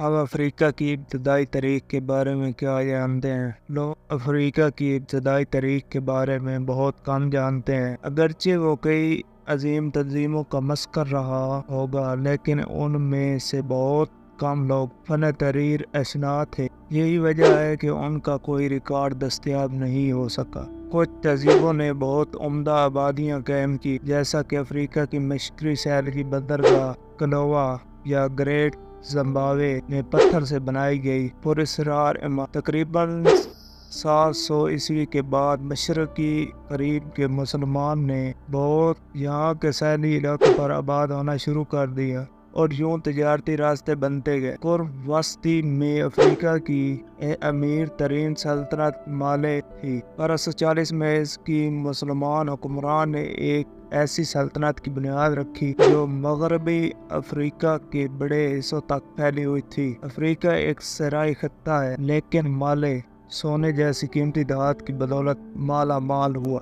ہم افریقہ کی ابتدائی تاریخ کے بارے میں کیا جانتے ہیں؟ لوگ افریقہ کی ابتدائی تاریخ کے بارے میں بہت کم جانتے ہیں۔ اگرچہ وہ کئی عظیم تنظیموں کا مسکن رہا ہوگا، لیکن ان میں سے بہت کم لوگ فن تحریر اسناد تھے۔ یہی وجہ ہے کہ ان کا کوئی ریکارڈ دستیاب نہیں ہو سکا۔ کچھ تہذیبوں نے بہت عمدہ آبادیاں قائم کی، جیسا کہ افریقہ کی مشرقی ساحل کی بندرگاہ کلووا یا گریٹ زمبابوے میں پتھر سے بنائی گئی پراسرار عمارت۔ تقریباً 700 عیسوی کے بعد مشرقی قریب کے مسلمان نے بہت یہاں کے ساحلی علاقوں پر آباد ہونا شروع کر دیا اور یوں تجارتی راستے بنتے گئے۔ قرب وسطی میں افریقہ کی امیر ترین سلطنت مالے تھی۔ 1240 میں اس کی مسلمان حکمران نے ایک ایسی سلطنت کی بنیاد رکھی جو مغربی افریقہ کے بڑے حصوں تک پھیلی ہوئی تھی۔ افریقہ ایک صحرائی خطہ ہے، لیکن مالے سونے جیسی قیمتی دھات کی بدولت مالا مال ہوا۔